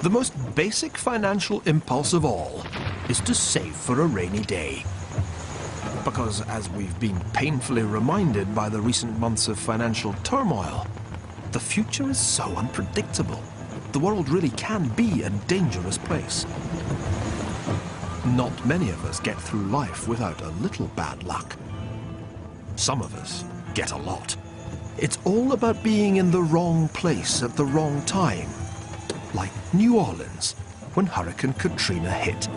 The most basic financial impulse of all is to save for a rainy day. Because, as we've been painfully reminded by the recent months of financial turmoil, the future is so unpredictable. The world really can be a dangerous place. Not many of us get through life without a little bad luck. Some of us get a lot. It's all about being in the wrong place at the wrong time. Like New Orleans, when Hurricane Katrina hit.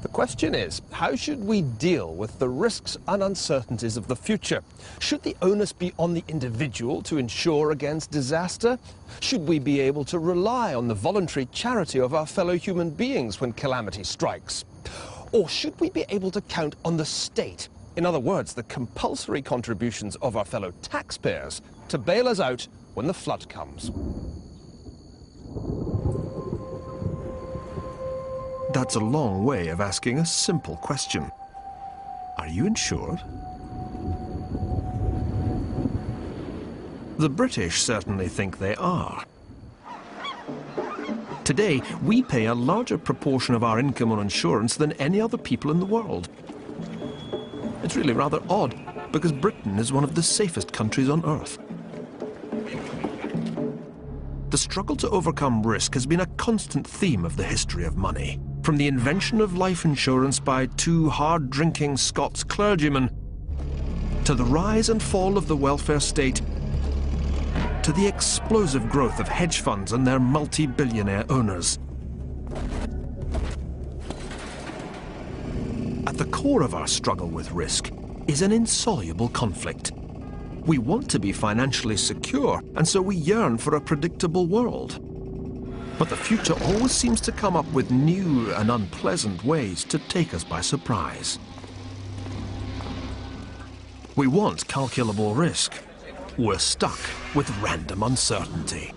The question is, how should we deal with the risks and uncertainties of the future? Should the onus be on the individual to insure against disaster? Should we be able to rely on the voluntary charity of our fellow human beings when calamity strikes? Or should we be able to count on the state, in other words, the compulsory contributions of our fellow taxpayers, to bail us out when the flood comes? That's a long way of asking a simple question. Are you insured? The British certainly think they are. Today, we pay a larger proportion of our income on insurance than any other people in the world. It's really rather odd, because Britain is one of the safest countries on earth. The struggle to overcome risk has been a constant theme of the history of money. From the invention of life insurance by two hard-drinking Scots clergymen, to the rise and fall of the welfare state, to the explosive growth of hedge funds and their multi-billionaire owners. At the core of our struggle with risk is an insoluble conflict. We want to be financially secure, and so we yearn for a predictable world. But the future always seems to come up with new and unpleasant ways to take us by surprise. We want calculable risk. We're stuck with random uncertainty.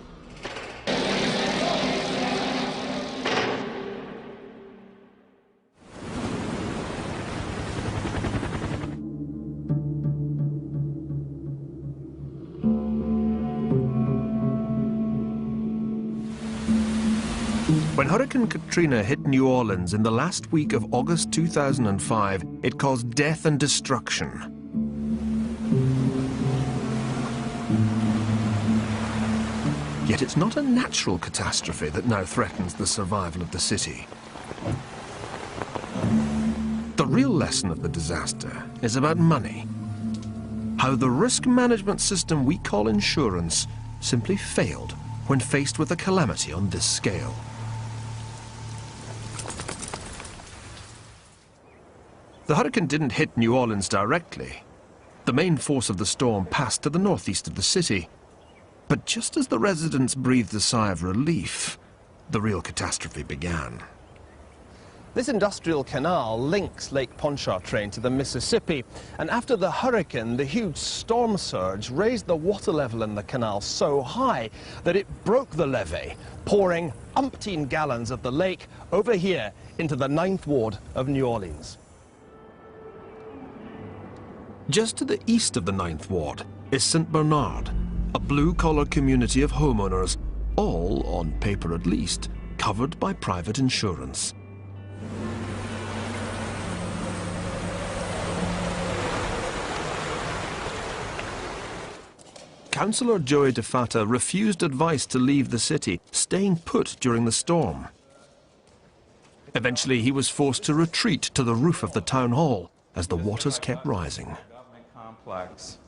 When Hurricane Katrina hit New Orleans in the last week of August 2005, it caused death and destruction. Yet it's not a natural catastrophe that now threatens the survival of the city. The real lesson of the disaster is about money. How the risk management system we call insurance simply failed when faced with a calamity on this scale. The hurricane didn't hit New Orleans directly. The main force of the storm passed to the northeast of the city. But just as the residents breathed a sigh of relief, the real catastrophe began. This industrial canal links Lake Pontchartrain to the Mississippi, and after the hurricane, the huge storm surge raised the water level in the canal so high that it broke the levee, pouring umpteen gallons of the lake over here into the 9th Ward of New Orleans. Just to the east of the 9th Ward is St. Bernard, a blue-collar community of homeowners, all, on paper at least, covered by private insurance. Councillor Joey DeFata refused advice to leave the city, staying put during the storm. Eventually, he was forced to retreat to the roof of the town hall as the waters kept rising. Complex.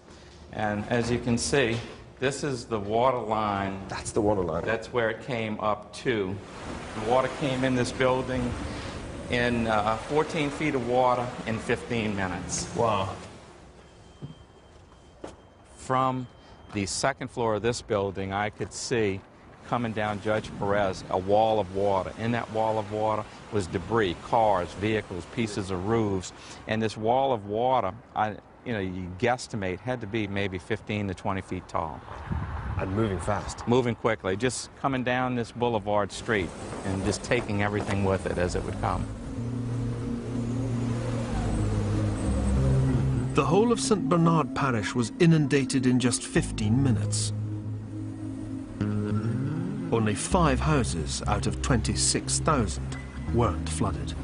And as you can see, this is the water line. That's the water line. That's where it came up to. The water came in this building in 14 feet of water in 15 minutes. Wow. From the second floor of this building, I could see coming down Judge Perez a wall of water. In that wall of water was debris, cars, vehicles, pieces of roofs. And this wall of water, you guesstimate, had to be maybe 15 to 20 feet tall. And moving fast. Moving quickly, just coming down this boulevard street and just taking everything with it as it would come. The whole of St. Bernard Parish was inundated in just 15 minutes. only 5 houses out of 26,000 weren't flooded.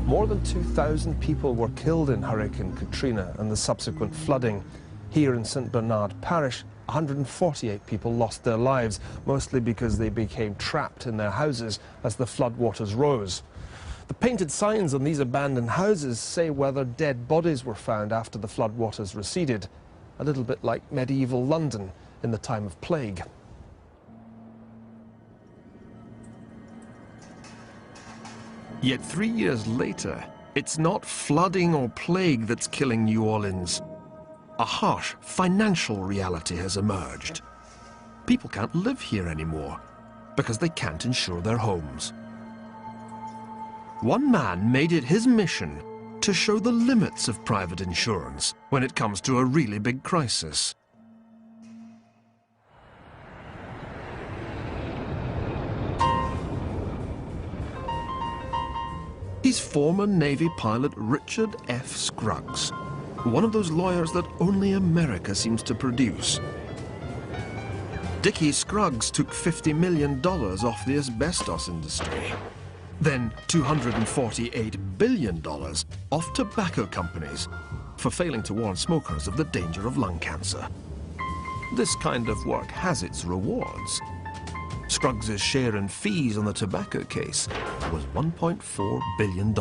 More than 2,000 people were killed in Hurricane Katrina and the subsequent flooding. Here in St. Bernard Parish, 148 people lost their lives, mostly because they became trapped in their houses as the floodwaters rose. The painted signs on these abandoned houses say whether dead bodies were found after the floodwaters receded, a little bit like medieval London in the time of plague. Yet 3 years later, it's not flooding or plague that's killing New Orleans. A harsh financial reality has emerged. People can't live here anymore because they can't insure their homes. One man made it his mission to show the limits of private insurance when it comes to a really big crisis. He's former Navy pilot Richard F. Scruggs, one of those lawyers that only America seems to produce. Dickie Scruggs took $50 million off the asbestos industry, then $248 billion off tobacco companies for failing to warn smokers of the danger of lung cancer. This kind of work has its rewards. Scruggs' share in fees on the tobacco case was $1.4 billion.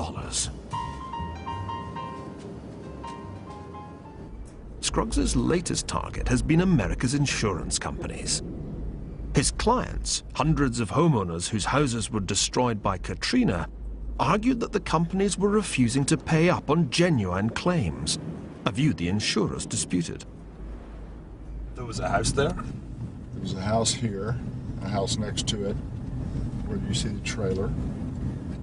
Scruggs' latest target has been America's insurance companies. His clients, hundreds of homeowners whose houses were destroyed by Katrina, argued that the companies were refusing to pay up on genuine claims, a view the insurers disputed. There was a house there? There was a house here, a house next to it, where you see the trailer.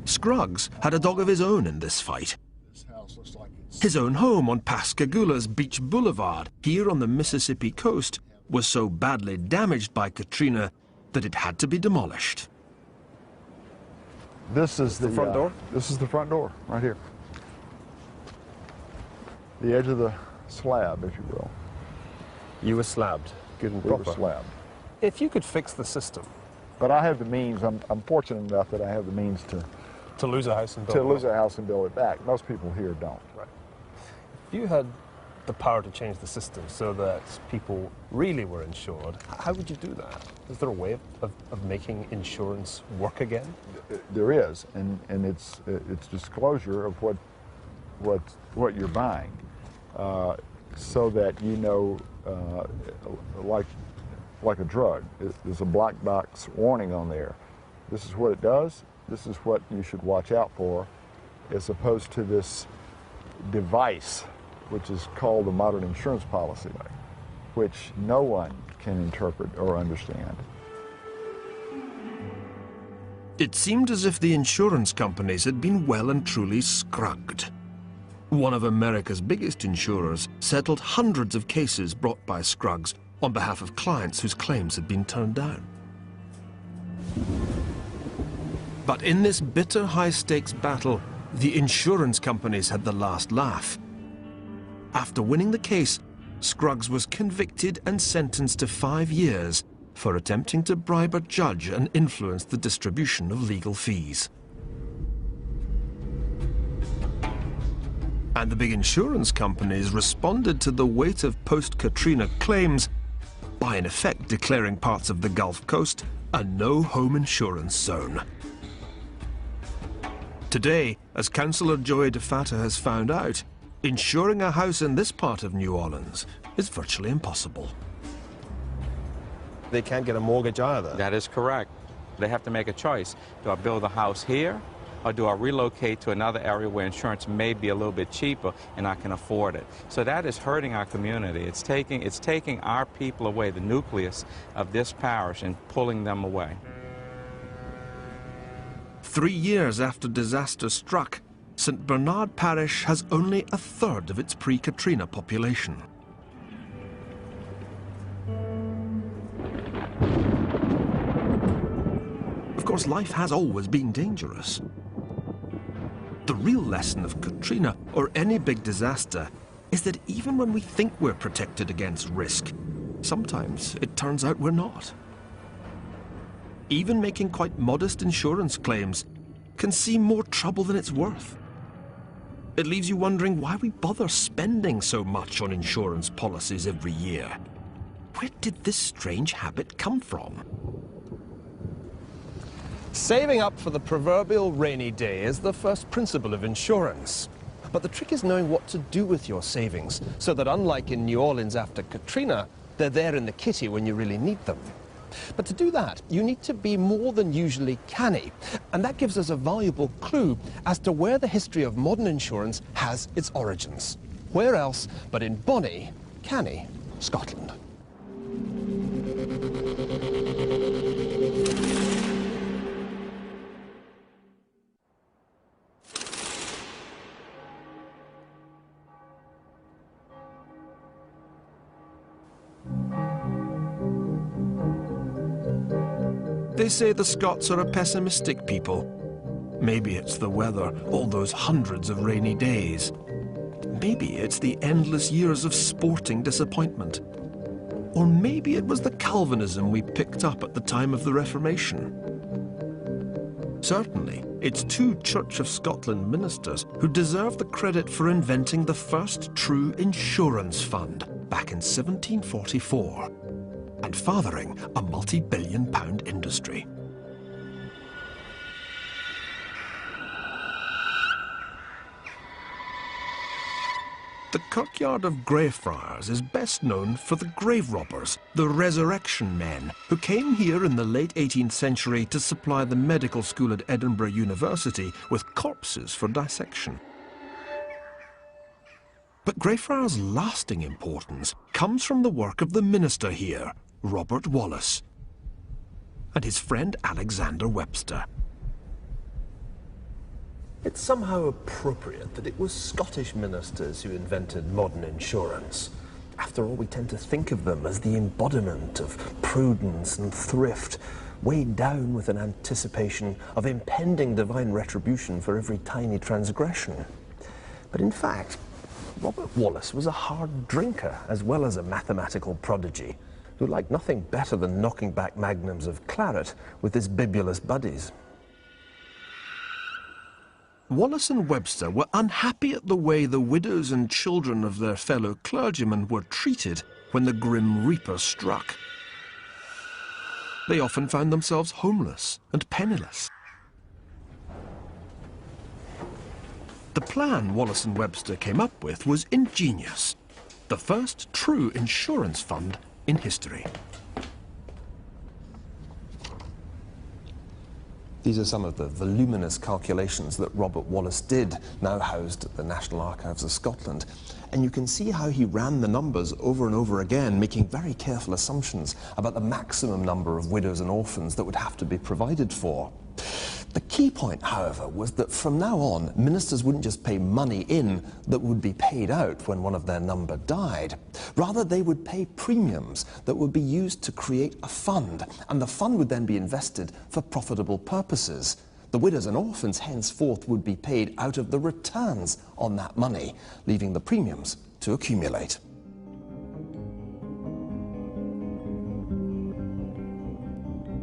Scruggs had a dog of his own in this fight. This house looks like it's... His own home on Pascagoula's Beach Boulevard, here on the Mississippi coast, was so badly damaged by Katrina that it had to be demolished. This is the front door? This is the front door, right here. The edge of the slab, if you will. You were slabbed, good and We proper. were slabbed. If you could fix the system, But I have the means, I'm fortunate enough that I have the means to lose a house and build to lose a house and build it back. Most people here don't. Right. If you had the power to change the system so that people really were insured, how would you do that? Is there a way of making insurance work again? There is, and it's disclosure of what you're buying, so that you know, like a drug, there's a black box warning on there. This is what it does. This is what you should watch out for, as opposed to this device, which is called the modern insurance policy, which no one can interpret or understand. It seemed as if the insurance companies had been well and truly scrugged. One of America's biggest insurers settled hundreds of cases brought by Scruggs on behalf of clients whose claims had been turned down. But in this bitter high-stakes battle, the insurance companies had the last laugh. After winning the case, Scruggs was convicted and sentenced to 5 years for attempting to bribe a judge and influence the distribution of legal fees. And the big insurance companies responded to the weight of post-Katrina claims by in effect declaring parts of the Gulf Coast a no-home insurance zone. Today, as Councillor Joey DeFatta has found out, insuring a house in this part of New Orleans is virtually impossible. They can't get a mortgage either. That is correct. They have to make a choice. Do I build a house here, or do I relocate to another area where insurance may be a little bit cheaper and I can afford it? So that is hurting our community. It's taking our people away, the nucleus of this parish, and pulling them away. 3 years after disaster struck, St. Bernard Parish has only 1/3 of its pre-Katrina population. Of course, life has always been dangerous. The real lesson of Katrina, or any big disaster, is that even when we think we're protected against risk, sometimes it turns out we're not. Even making quite modest insurance claims can seem more trouble than it's worth. It leaves you wondering why we bother spending so much on insurance policies every year. Where did this strange habit come from? Saving up for the proverbial rainy day is the first principle of insurance. But the trick is knowing what to do with your savings, so that unlike in New Orleans after Katrina, they're there in the kitty when you really need them. But to do that, you need to be more than usually canny, and that gives us a valuable clue as to where the history of modern insurance has its origins. Where else but in bonny, canny Scotland. They say the Scots are a pessimistic people. Maybe it's the weather, all those hundreds of rainy days. Maybe it's the endless years of sporting disappointment. Or maybe it was the Calvinism we picked up at the time of the Reformation. Certainly, it's two Church of Scotland ministers who deserve the credit for inventing the first true insurance fund back in 1744. And fathering a multi-billion-pound industry. The kirkyard of Greyfriars is best known for the grave robbers, the resurrection men, who came here in the late 18th century to supply the medical school at Edinburgh University with corpses for dissection. But Greyfriars' lasting importance comes from the work of the minister here, Robert Wallace, and his friend Alexander Webster. It's somehow appropriate that it was Scottish ministers who invented modern insurance. After all, we tend to think of them as the embodiment of prudence and thrift, weighed down with an anticipation of impending divine retribution for every tiny transgression. But in fact, Robert Wallace was a hard drinker as well as a mathematical prodigy, who liked nothing better than knocking back magnums of claret with his bibulous buddies. Wallace and Webster were unhappy at the way the widows and children of their fellow clergymen were treated when the grim reaper struck. They often found themselves homeless and penniless. The plan Wallace and Webster came up with was ingenious. The first true insurance fund in history. These are some of the voluminous calculations that Robert Wallace did, now housed at the National Archives of Scotland. And you can see how he ran the numbers over and over again, making very careful assumptions about the maximum number of widows and orphans that would have to be provided for. The key point, however, was that from now on, ministers wouldn't just pay money in that would be paid out when one of their number died. Rather, they would pay premiums that would be used to create a fund, and the fund would then be invested for profitable purposes. The widows and orphans henceforth would be paid out of the returns on that money, leaving the premiums to accumulate.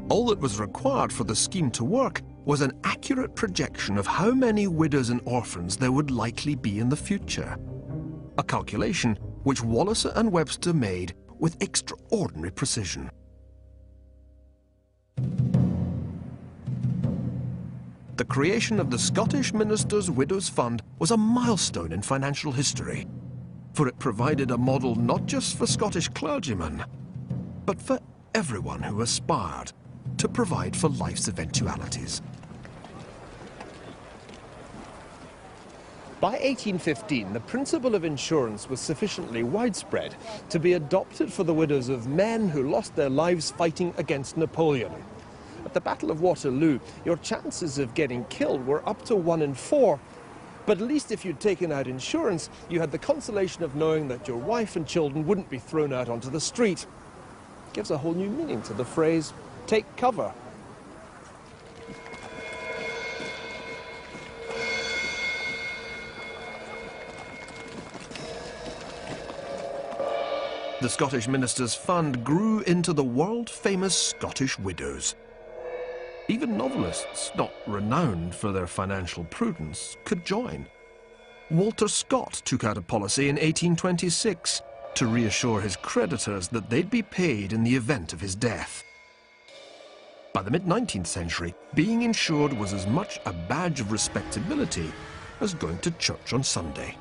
All that was required for the scheme to work was an accurate projection of how many widows and orphans there would likely be in the future. A calculation which Wallace and Webster made with extraordinary precision. The creation of the Scottish Ministers' Widows' Fund was a milestone in financial history, for it provided a model not just for Scottish clergymen, but for everyone who aspired to provide for life's eventualities. By 1815, the principle of insurance was sufficiently widespread to be adopted for the widows of men who lost their lives fighting against Napoleon. At the Battle of Waterloo, your chances of getting killed were up to 1 in 4, but at least if you'd taken out insurance, you had the consolation of knowing that your wife and children wouldn't be thrown out onto the street. It gives a whole new meaning to the phrase, take cover. the Scottish minister's fund grew into the world-famous Scottish Widows. Even novelists, not renowned for their financial prudence, could join. Walter Scott took out a policy in 1826 to reassure his creditors that they'd be paid in the event of his death. By the mid-19th century, being insured was as much a badge of respectability as going to church on Sunday.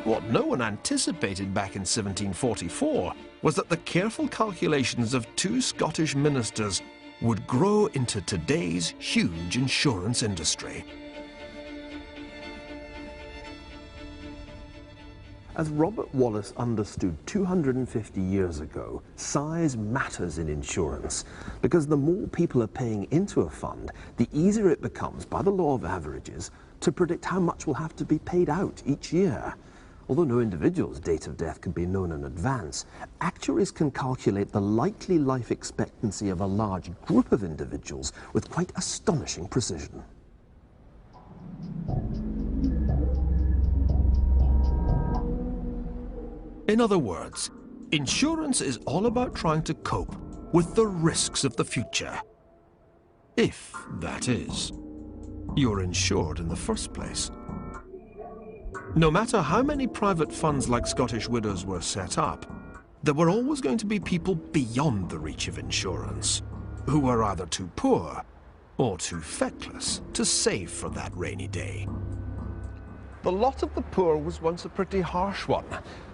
What no one anticipated back in 1744 was that the careful calculations of two Scottish ministers would grow into today's huge insurance industry. As Robert Wallace understood 250 years ago, size matters in insurance because the more people are paying into a fund, the easier it becomes, by the law of averages, to predict how much will have to be paid out each year. Although no individual's date of death can be known in advance, actuaries can calculate the likely life expectancy of a large group of individuals with quite astonishing precision. In other words, insurance is all about trying to cope with the risks of the future. If, that is, you're insured in the first place. No matter how many private funds like Scottish Widows were set up, there were always going to be people beyond the reach of insurance, who were either too poor or too feckless to save for that rainy day. The lot of the poor was once a pretty harsh one,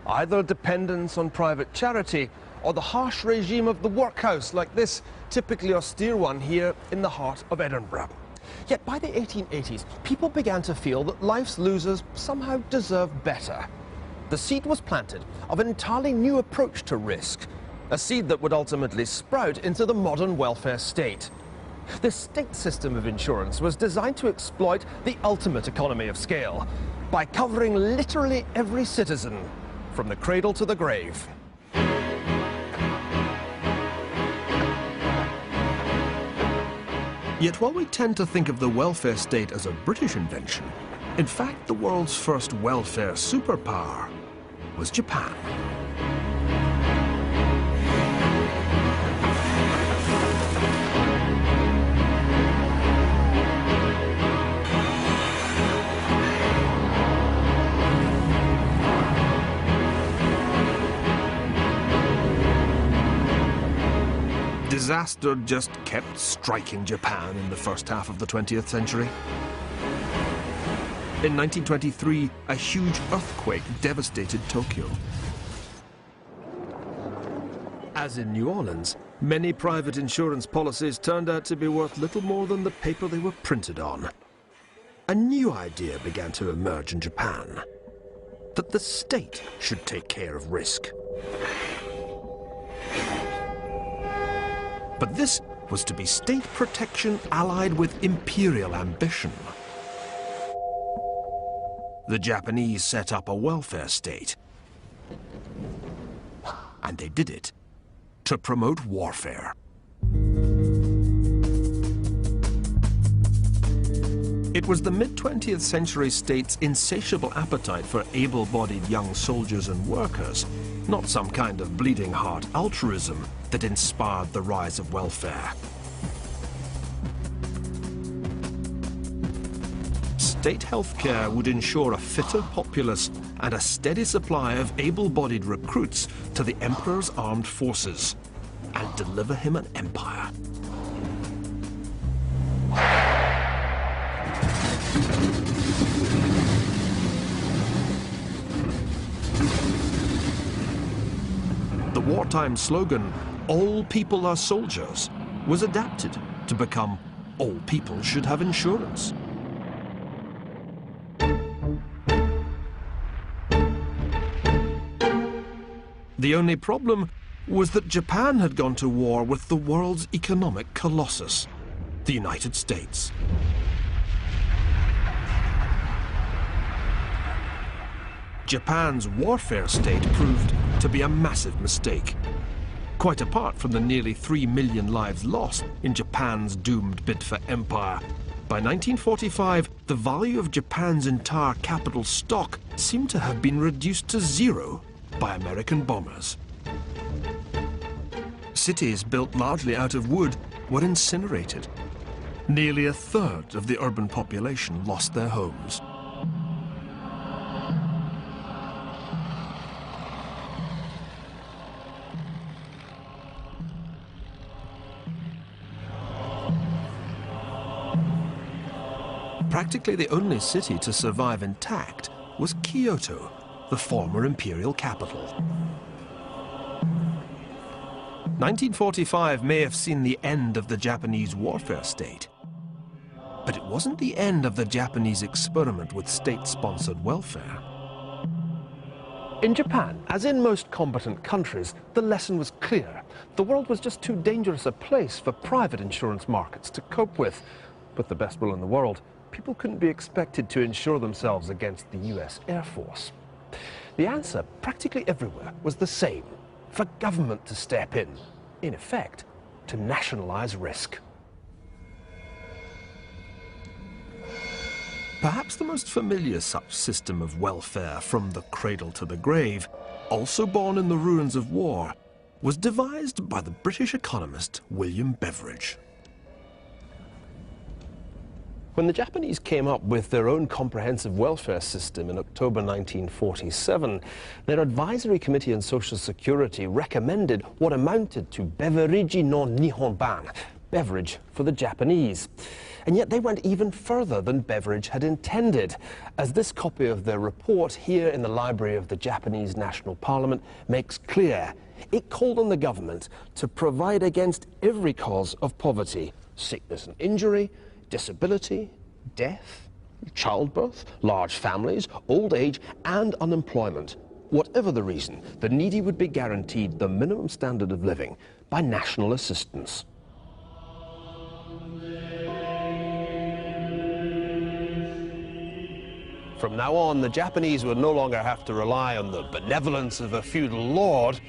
either dependence on private charity or the harsh regime of the workhouse, like this typically austere one here in the heart of Edinburgh. Yet by the 1880s, people began to feel that life's losers somehow deserved better. The seed was planted of an entirely new approach to risk, a seed that would ultimately sprout into the modern welfare state. This state system of insurance was designed to exploit the ultimate economy of scale by covering literally every citizen, from the cradle to the grave. Yet while we tend to think of the welfare state as a British invention, in fact the world's first welfare superpower was Japan. Disaster just kept striking Japan in the first half of the 20th century. In 1923, a huge earthquake devastated Tokyo. As in New Orleans, many private insurance policies turned out to be worth little more than the paper they were printed on. A new idea began to emerge in Japan, that the state should take care of risk. But this was to be state protection allied with imperial ambition. The Japanese set up a welfare state. And they did it to promote warfare. It was the mid-20th century state's insatiable appetite for able-bodied young soldiers and workers, not some kind of bleeding heart altruism, that inspired the rise of welfare. State healthcare would ensure a fitter populace and a steady supply of able-bodied recruits to the emperor's armed forces, and deliver him an empire. The wartime slogan, "All people are soldiers," was adapted to become "All people should have insurance." The only problem was that Japan had gone to war with the world's economic colossus, the United States. Japan's warfare state proved to be a massive mistake. Quite apart from the nearly 3 million lives lost in Japan's doomed bid for empire, by 1945, the value of Japan's entire capital stock seemed to have been reduced to zero by American bombers. Cities built largely out of wood were incinerated. Nearly a third of the urban population lost their homes. Practically the only city to survive intact was Kyoto, the former imperial capital. 1945 may have seen the end of the Japanese warfare state, but it wasn't the end of the Japanese experiment with state-sponsored welfare. In Japan, as in most combatant countries, the lesson was clear. The world was just too dangerous a place for private insurance markets to cope with. With the best will in the world, people couldn't be expected to insure themselves against the US Air Force. The answer, practically everywhere, was the same: for government to step in effect, to nationalize risk. Perhaps the most familiar such system of welfare from the cradle to the grave, also born in the ruins of war, was devised by the British economist William Beveridge. When the Japanese came up with their own comprehensive welfare system in October 1947, their advisory committee on Social Security recommended what amounted to Beveridge no Nihonban, Beveridge for the Japanese. And yet they went even further than Beveridge had intended, as this copy of their report here in the library of the Japanese National Parliament makes clear. It called on the government to provide against every cause of poverty: sickness and injury, disability, death, childbirth, large families, old age, and unemployment. Whatever the reason, the needy would be guaranteed the minimum standard of living by national assistance. From now on, the Japanese would no longer have to rely on the benevolence of a feudal lord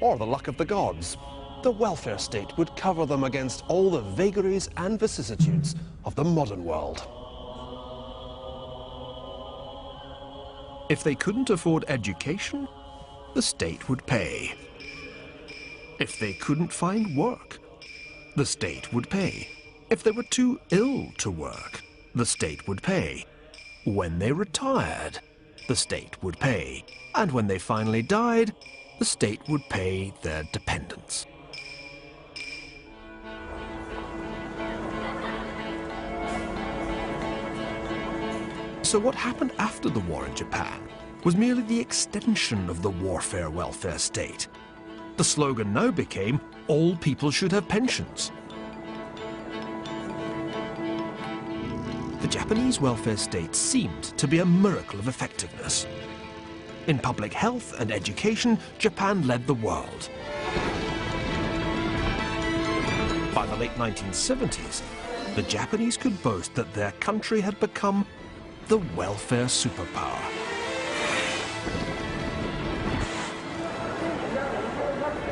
or the luck of the gods. The welfare state would cover them against all the vagaries and vicissitudes of the modern world. If they couldn't afford education, the state would pay. If they couldn't find work, the state would pay. If they were too ill to work, the state would pay. When they retired, the state would pay. And when they finally died, the state would pay their dependents. So what happened after the war in Japan was merely the extension of the warfare welfare state. The slogan now became, all people should have pensions. The Japanese welfare state seemed to be a miracle of effectiveness. In public health and education, Japan led the world. By the late 1970s, the Japanese could boast that their country had become the welfare superpower.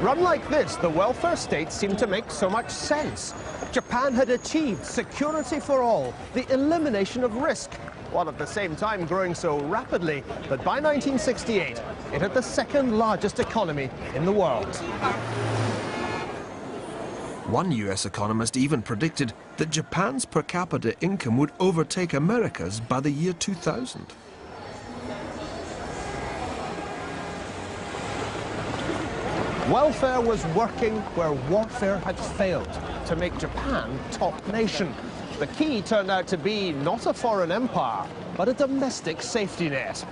Run like this, the welfare state seemed to make so much sense. Japan had achieved security for all, the elimination of risk, while at the same time growing so rapidly that by 1968, it had the second largest economy in the world. One US economist even predicted that Japan's per capita income would overtake America's by the year 2000. Welfare was working where warfare had failed to make Japan top nation. The key turned out to be not a foreign empire, but a domestic safety net.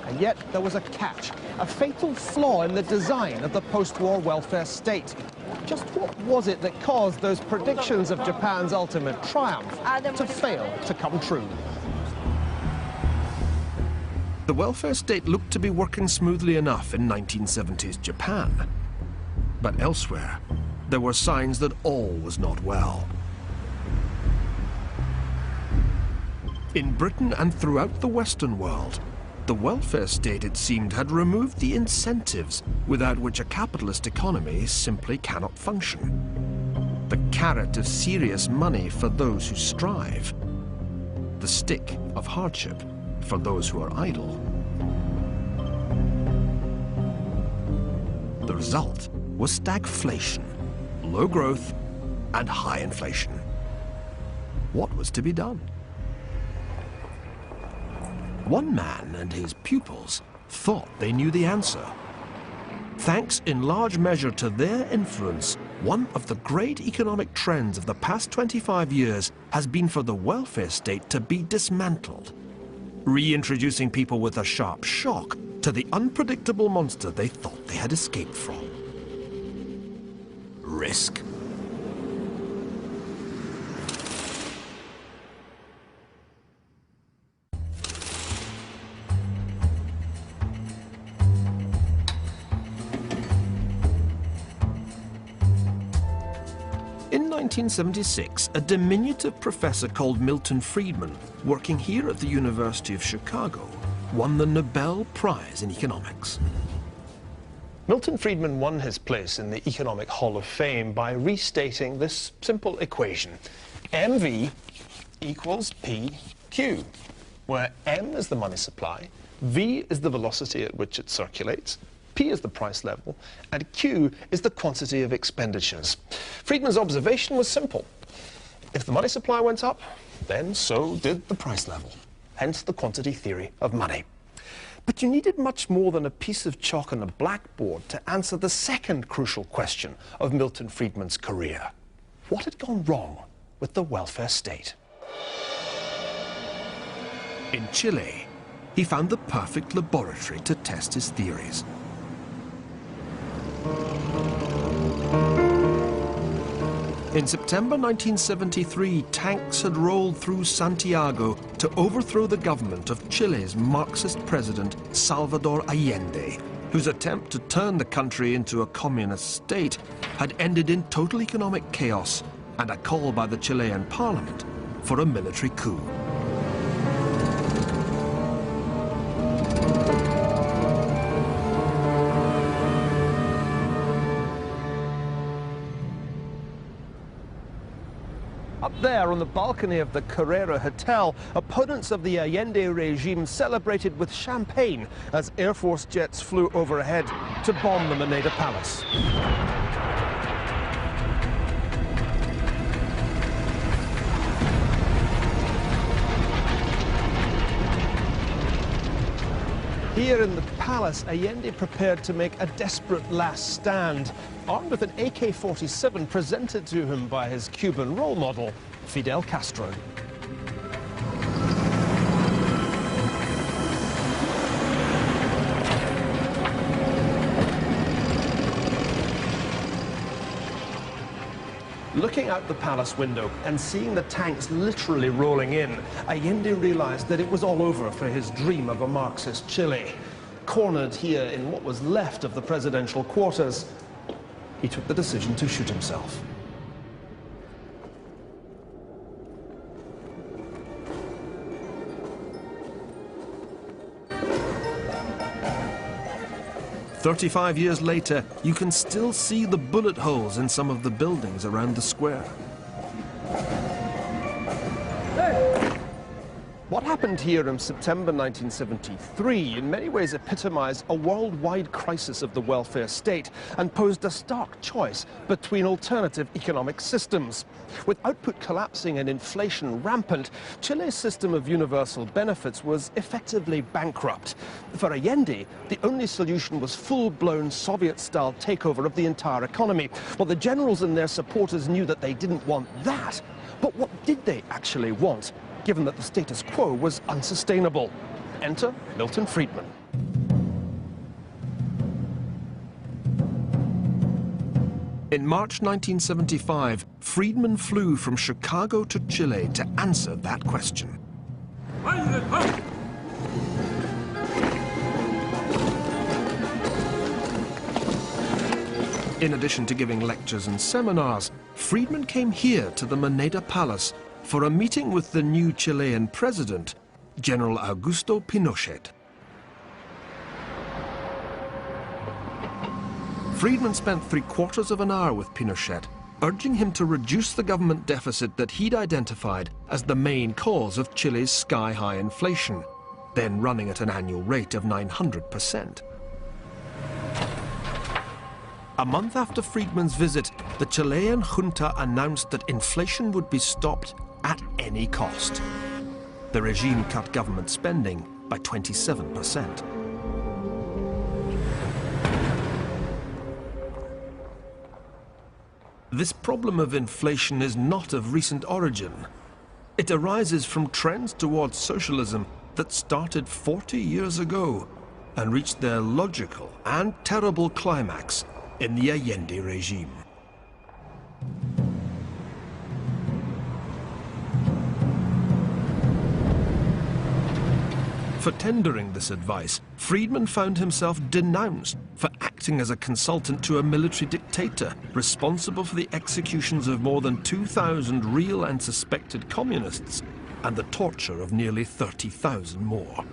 And yet there was a catch, a fatal flaw in the design of the post-war welfare state. Just what was it that caused those predictions of Japan's ultimate triumph to fail to come true? The welfare state looked to be working smoothly enough in 1970s Japan. But elsewhere, there were signs that all was not well. In Britain and throughout the Western world, The welfare state, it seemed, had removed the incentives without which a capitalist economy simply cannot function. The carrot of serious money for those who strive. The stick of hardship for those who are idle. The result was stagflation, low growth, and high inflation. What was to be done? One man and his pupils thought they knew the answer. Thanks in large measure to their influence, one of the great economic trends of the past 25 years has been for the welfare state to be dismantled, reintroducing people with a sharp shock to the unpredictable monster they thought they had escaped from. Risk. In 1976, a diminutive professor called Milton Friedman, working here at the University of Chicago, won the Nobel Prize in Economics. Milton Friedman won his place in the Economic Hall of Fame by restating this simple equation. MV equals PQ, where M is the money supply, V is the velocity at which it circulates, P is the price level, and Q is the quantity of expenditures. Friedman's observation was simple. If the money supply went up, then so did the price level. Hence the quantity theory of money. But you needed much more than a piece of chalk and a blackboard to answer the second crucial question of Milton Friedman's career. What had gone wrong with the welfare state? In Chile, he found the perfect laboratory to test his theories. In September 1973, tanks had rolled through Santiago to overthrow the government of Chile's Marxist president, Salvador Allende, whose attempt to turn the country into a communist state had ended in total economic chaos and a call by the Chilean parliament for a military coup. Up there on the balcony of the Carrera Hotel, opponents of the Allende regime celebrated with champagne as Air Force jets flew overhead to bomb the Moneda Palace. Here in the palace, Allende prepared to make a desperate last stand, armed with an AK-47 presented to him by his Cuban role model, Fidel Castro. Looking out the palace window and seeing the tanks literally rolling in, Allende realized that it was all over for his dream of a Marxist Chile. Cornered here in what was left of the presidential quarters, he took the decision to shoot himself. "35 years later, you can still see the bullet holes in some of the buildings around the square. What happened here in September 1973 in many ways epitomized a worldwide crisis of the welfare state and posed a stark choice between alternative economic systems. With output collapsing and inflation rampant, Chile's system of universal benefits was effectively bankrupt. For Allende, the only solution was full-blown Soviet-style takeover of the entire economy. Well, the generals and their supporters knew that they didn't want that. But what did they actually want, given that the status quo was unsustainable? Enter Milton Friedman. In March 1975, Friedman flew from Chicago to Chile to answer that question. In addition to giving lectures and seminars, Friedman came here to the Moneda Palace for a meeting with the new Chilean president, General Augusto Pinochet. Friedman spent 3/4 of an hour with Pinochet, urging him to reduce the government deficit that he'd identified as the main cause of Chile's sky-high inflation, then running at an annual rate of 900%. A month after Friedman's visit, the Chilean junta announced that inflation would be stopped at any cost. The regime cut government spending by 27%. This problem of inflation is not of recent origin. It arises from trends towards socialism that started 40 years ago and reached their logical and terrible climax in the Allende regime. For tendering this advice, Friedman found himself denounced for acting as a consultant to a military dictator responsible for the executions of more than 2,000 real and suspected communists and the torture of nearly 30,000 more.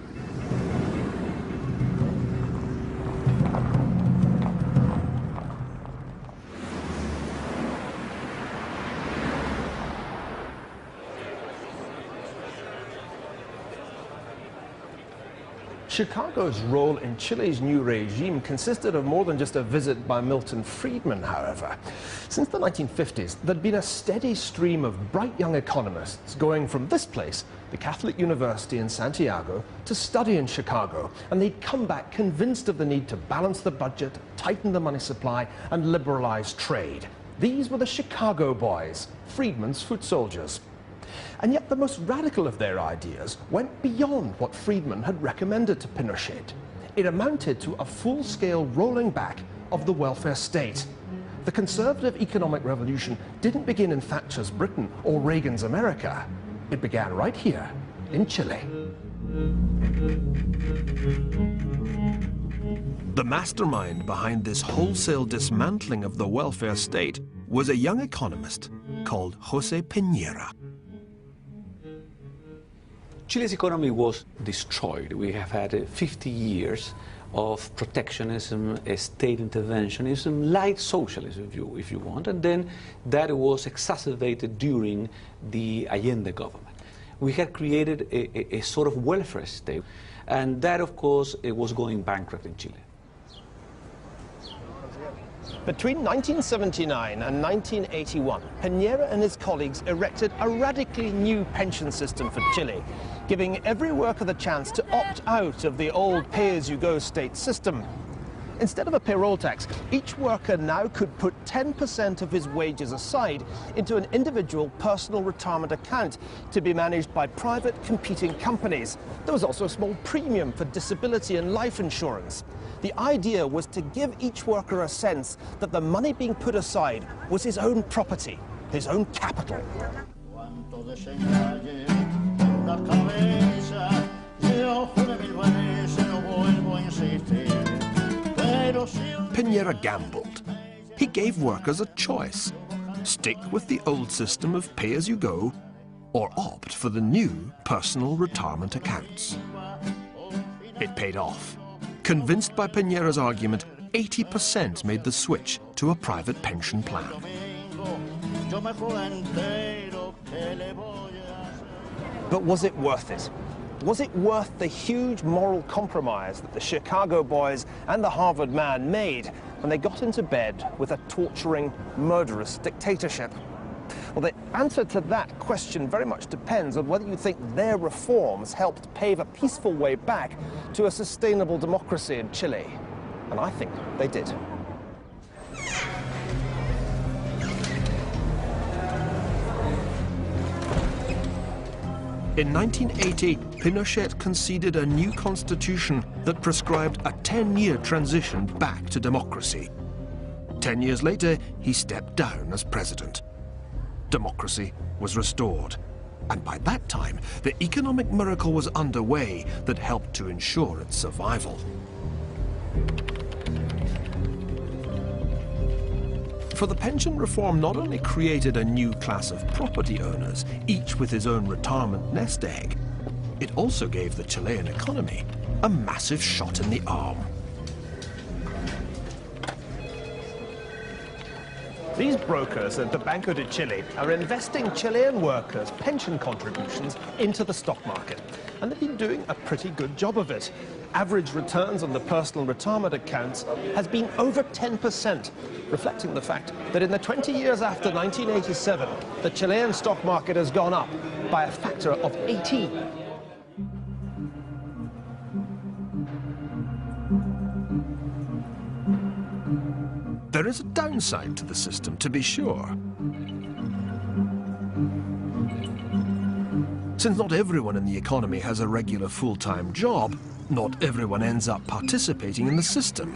Chicago's role in Chile's new regime consisted of more than just a visit by Milton Friedman, however. Since the 1950s, there'd been a steady stream of bright young economists going from this place, the Catholic University in Santiago, to study in Chicago, and they'd come back convinced of the need to balance the budget, tighten the money supply, and liberalize trade. These were the Chicago boys, Friedman's foot soldiers. And yet the most radical of their ideas went beyond what Friedman had recommended to Pinochet. It amounted to a full-scale rolling back of the welfare state. The conservative economic revolution didn't begin in Thatcher's Britain or Reagan's America. It began right here in Chile. The mastermind behind this wholesale dismantling of the welfare state was a young economist called José Piñera. Chile's economy was destroyed. We have had 50 years of protectionism, state interventionism, light socialism, if you want, and then that was exacerbated during the Allende government. We had created a sort of welfare state, and that, of course, it was going bankrupt in Chile. Between 1979 and 1981, Piñera and his colleagues erected a radically new pension system for Chile, giving every worker the chance to opt out of the old pay-as-you-go state system. Instead of a payroll tax, each worker now could put 10% of his wages aside into an individual personal retirement account to be managed by private competing companies. There was also a small premium for disability and life insurance. The idea was to give each worker a sense that the money being put aside was his own property, his own capital. Piñera gambled. He gave workers a choice: stick with the old system of pay-as-you-go or opt for the new personal retirement accounts. It paid off. Convinced by Piñera's argument, 80% made the switch to a private pension plan. But was it worth it? Was it worth the huge moral compromise that the Chicago boys and the Harvard man made when they got into bed with a torturing, murderous dictatorship? Well, the answer to that question very much depends on whether you think their reforms helped pave a peaceful way back to a sustainable democracy in Chile. And I think they did. In 1980, Pinochet conceded a new constitution that prescribed a 10-year transition back to democracy. 10 years later, he stepped down as president. Democracy was restored, and by that time, the economic miracle was underway that helped to ensure its survival. For the pension reform not only created a new class of property owners, each with his own retirement nest egg, it also gave the Chilean economy a massive shot in the arm. These brokers at the Banco de Chile are investing Chilean workers' pension contributions into the stock market. And they've been doing a pretty good job of it. Average returns on the personal retirement accounts has been over 10%, reflecting the fact that in the 20 years after 1987, the Chilean stock market has gone up by a factor of 18. There is a downside to the system, to be sure. Since not everyone in the economy has a regular full-time job, not everyone ends up participating in the system,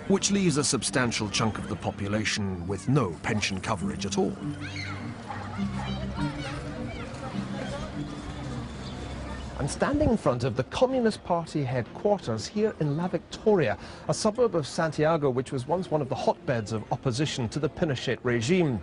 which leaves a substantial chunk of the population with no pension coverage at all. I'm standing in front of the Communist Party headquarters here in La Victoria, a suburb of Santiago which was once one of the hotbeds of opposition to the Pinochet regime.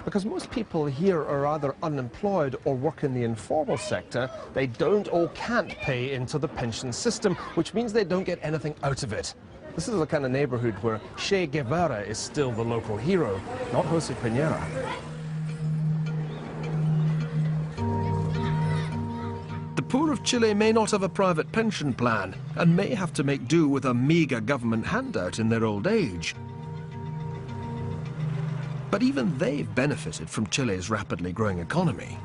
Because most people here are either unemployed or work in the informal sector, they don't or can't pay into the pension system, which means they don't get anything out of it. This is the kind of neighborhood where Che Guevara is still the local hero, not Jose Piñera. The poor of Chile may not have a private pension plan and may have to make do with a meagre government handout in their old age. But even they've benefited from Chile's rapidly growing economy.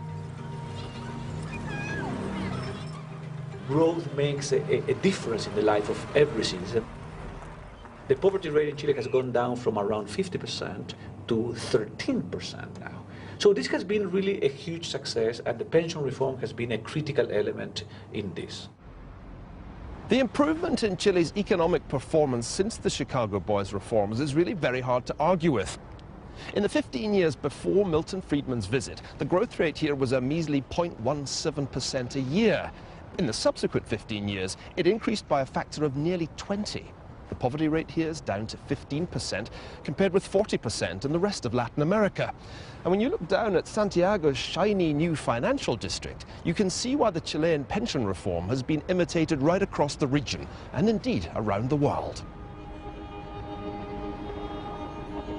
Growth makes a difference in the life of every citizen. The poverty rate in Chile has gone down from around 50% to 13% now. So this has been really a huge success, and the pension reform has been a critical element in this. The improvement in Chile's economic performance since the Chicago Boys reforms is really very hard to argue with. In the 15 years before Milton Friedman's visit, the growth rate here was a measly 0.17% a year. In the subsequent 15 years, it increased by a factor of nearly 20. The poverty rate here is down to 15%, compared with 40% in the rest of Latin America. And when you look down at Santiago's shiny new financial district, you can see why the Chilean pension reform has been imitated right across the region, and indeed around the world.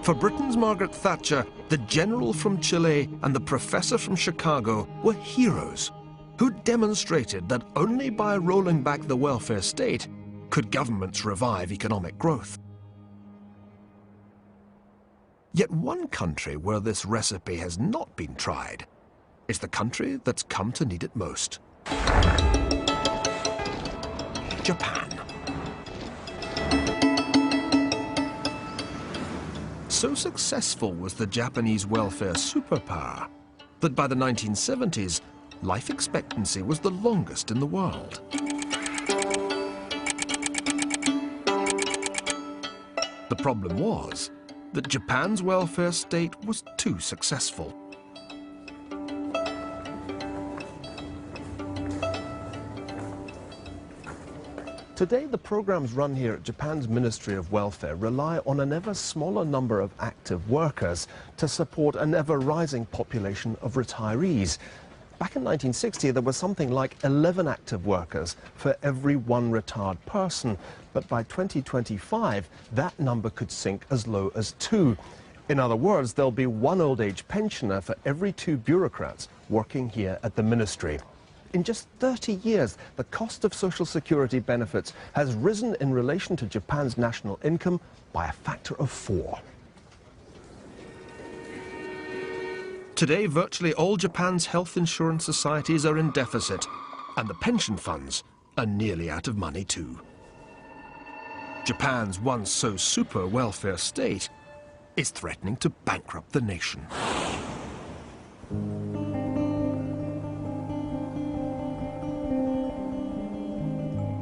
For Britain's Margaret Thatcher, the general from Chile and the professor from Chicago were heroes who demonstrated that only by rolling back the welfare state could governments revive economic growth. Yet one country where this recipe has not been tried is the country that's come to need it most: Japan. So successful was the Japanese welfare superpower that by the 1970s, life expectancy was the longest in the world. The problem was that Japan's welfare state was too successful. Today, the programs run here at Japan's Ministry of Welfare rely on an ever smaller number of active workers to support an ever-rising population of retirees. Back in 1960, there was something like 11 active workers for every one retired person. But by 2025, that number could sink as low as 2. In other words, there'll be one old age pensioner for every 2 bureaucrats working here at the ministry. In just 30 years, the cost of social security benefits has risen in relation to Japan's national income by a factor of 4. Today, virtually all Japan's health insurance societies are in deficit, and the pension funds are nearly out of money too. Japan's once so super welfare state is threatening to bankrupt the nation.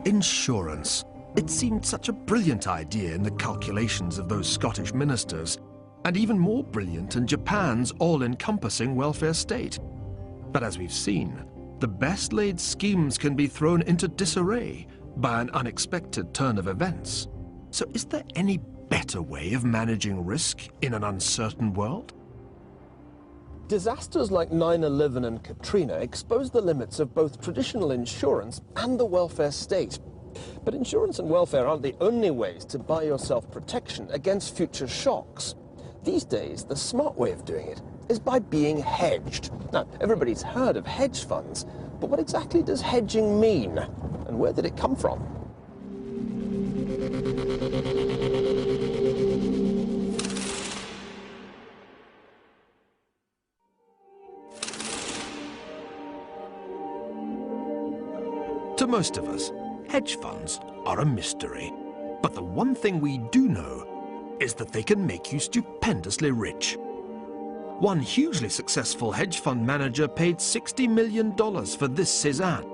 Insurance. It seemed such a brilliant idea in the calculations of those Scottish ministers, and even more brilliant in Japan's all-encompassing welfare state. But as we've seen, the best-laid schemes can be thrown into disarray by an unexpected turn of events. So is there any better way of managing risk in an uncertain world? Disasters like 9/11 and Katrina exposed the limits of both traditional insurance and the welfare state. But insurance and welfare aren't the only ways to buy yourself protection against future shocks. These days, the smart way of doing it is by being hedged. Now, everybody's heard of hedge funds, but what exactly does hedging mean? And where did it come from? To most of us, hedge funds are a mystery. But the one thing we do know is that they can make you stupendously rich. One hugely successful hedge fund manager paid $60 million for this Cézanne,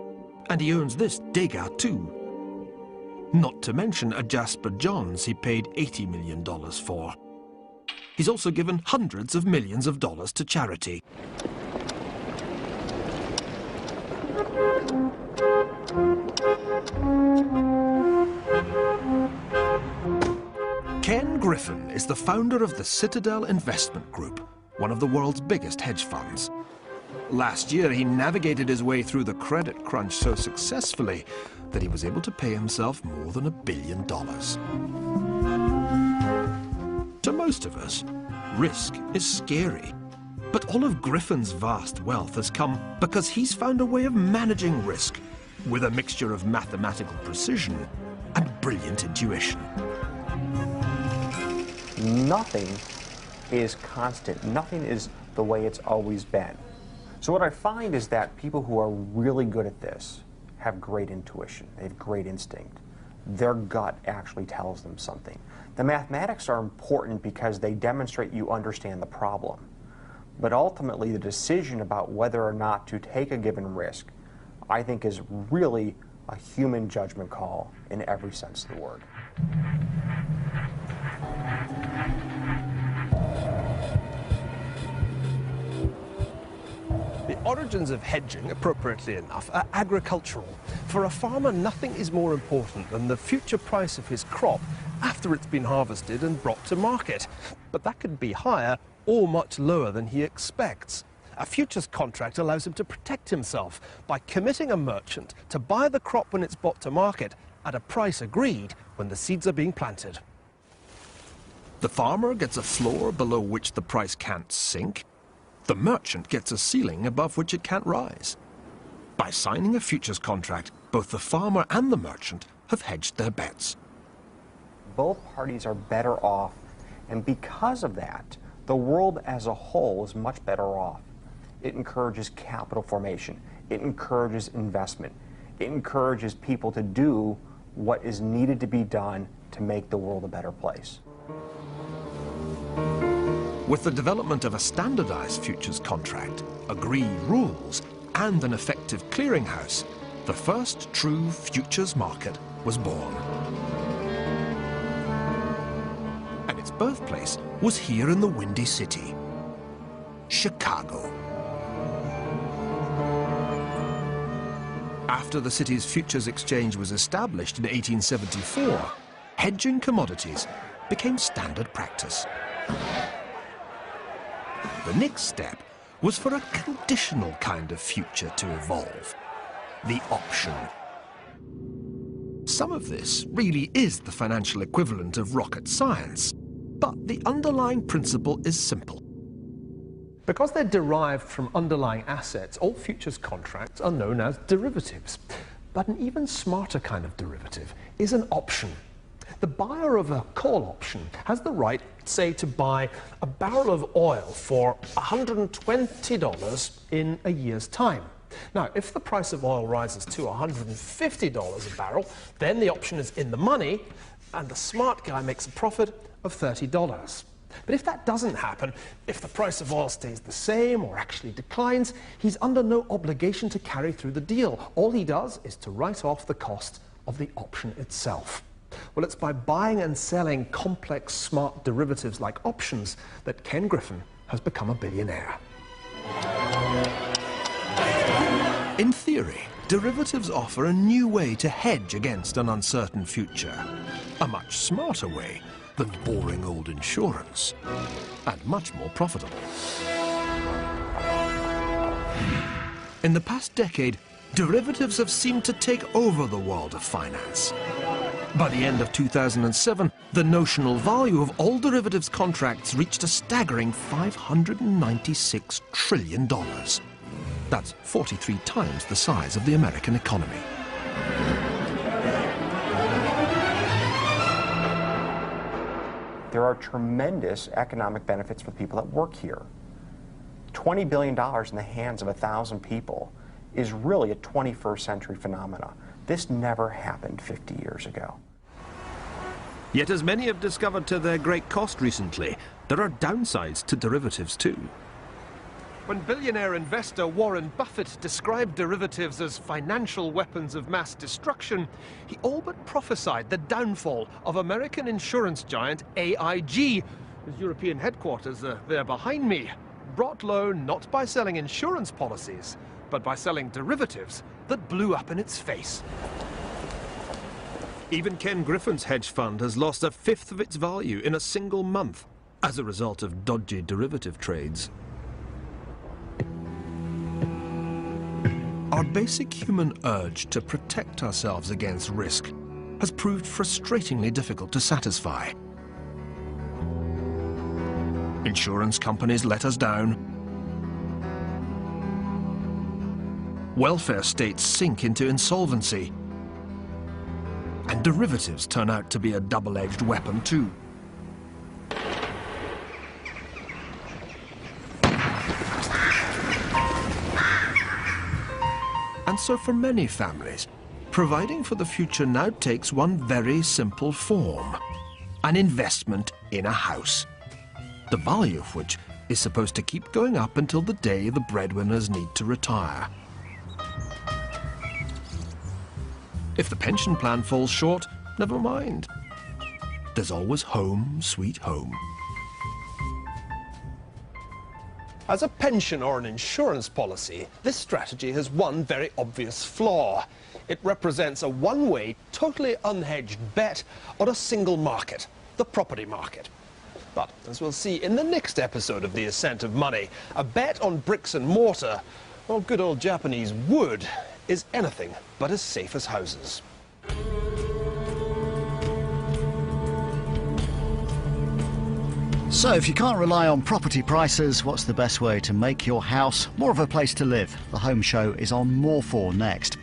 and he owns this Degas too. Not to mention a Jasper Johns he paid $80 million for. He's also given hundreds of millions of dollars to charity. Ken Griffin is the founder of the Citadel Investment Group, one of the world's biggest hedge funds. Last year, he navigated his way through the credit crunch so successfully that he was able to pay himself more than $1 billion. To most of us, risk is scary. But all of Griffin's vast wealth has come because he's found a way of managing risk with a mixture of mathematical precision and brilliant intuition. Nothing is constant. Nothing is the way it's always been. So what I find is that people who are really good at this have great intuition. They have great instinct. Their gut actually tells them something. The mathematics are important because they demonstrate you understand the problem. But ultimately, the decision about whether or not to take a given risk, I think, is really a human judgment call in every sense of the word. The origins of hedging, appropriately enough, are agricultural. For a farmer, nothing is more important than the future price of his crop after it's been harvested and brought to market. But that could be higher or much lower than he expects. A futures contract allows him to protect himself by committing a merchant to buy the crop when it's brought to market at a price agreed when the seeds are being planted. The farmer gets a floor below which the price can't sink. The merchant gets a ceiling above which it can't rise. By signing a futures contract, both the farmer and the merchant have hedged their bets. Both parties are better off, and because of that, the world as a whole is much better off. It encourages capital formation. It encourages investment. It encourages people to do what is needed to be done to make the world a better place. With the development of a standardized futures contract, agreed rules, and an effective clearinghouse, the first true futures market was born. And its birthplace was here in the Windy City, Chicago. After the city's futures exchange was established in 1874, hedging commodities became standard practice. The next step was for a conditional kind of future to evolve, the option. Some of this really is the financial equivalent of rocket science, but the underlying principle is simple. Because they're derived from underlying assets, all futures contracts are known as derivatives. But an even smarter kind of derivative is an option. The buyer of a call option has the right, say, to buy a barrel of oil for $120 in a year's time. Now, if the price of oil rises to $150 a barrel, then the option is in the money, and the smart guy makes a profit of $30. But if that doesn't happen, if the price of oil stays the same or actually declines, he's under no obligation to carry through the deal. All he does is to write off the cost of the option itself. Well, it's by buying and selling complex, smart derivatives like options that Ken Griffin has become a billionaire. In theory, derivatives offer a new way to hedge against an uncertain future, a much smarter way than boring old insurance, and much more profitable. In the past decade, derivatives have seemed to take over the world of finance. By the end of 2007, the notional value of all derivatives contracts reached a staggering $596 trillion. That's 43 times the size of the American economy. There are tremendous economic benefits for the people that work here. $20 billion in the hands of 1,000 people is really a 21st century phenomenon. This never happened 50 years ago. Yet as many have discovered to their great cost recently, there are downsides to derivatives too. When billionaire investor Warren Buffett described derivatives as financial weapons of mass destruction, he all but prophesied the downfall of American insurance giant AIG, whose European headquarters are there behind me, brought low not by selling insurance policies, but by selling derivatives that blew up in its face. Even Ken Griffin's hedge fund has lost a fifth of its value in a single month as a result of dodgy derivative trades. Our basic human urge to protect ourselves against risk has proved frustratingly difficult to satisfy. Insurance companies let us down. Welfare states sink into insolvency. And derivatives turn out to be a double-edged weapon too. And so for many families, providing for the future now takes one very simple form: an investment in a house, the value of which is supposed to keep going up until the day the breadwinners need to retire. If the pension plan falls short, never mind. There's always home, sweet home. As a pension or an insurance policy, this strategy has one very obvious flaw. It represents a one-way, totally unhedged bet on a single market, the property market. But, as we'll see in the next episode of The Ascent of Money, a bet on bricks and mortar, or good old Japanese wood, is anything but as safe as houses. So if you can't rely on property prices, what's the best way to make your house more of a place to live? The Home Show is on More 4 next.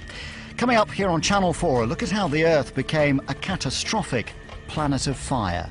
Coming up here on Channel 4, a look at how the Earth became a catastrophic planet of fire.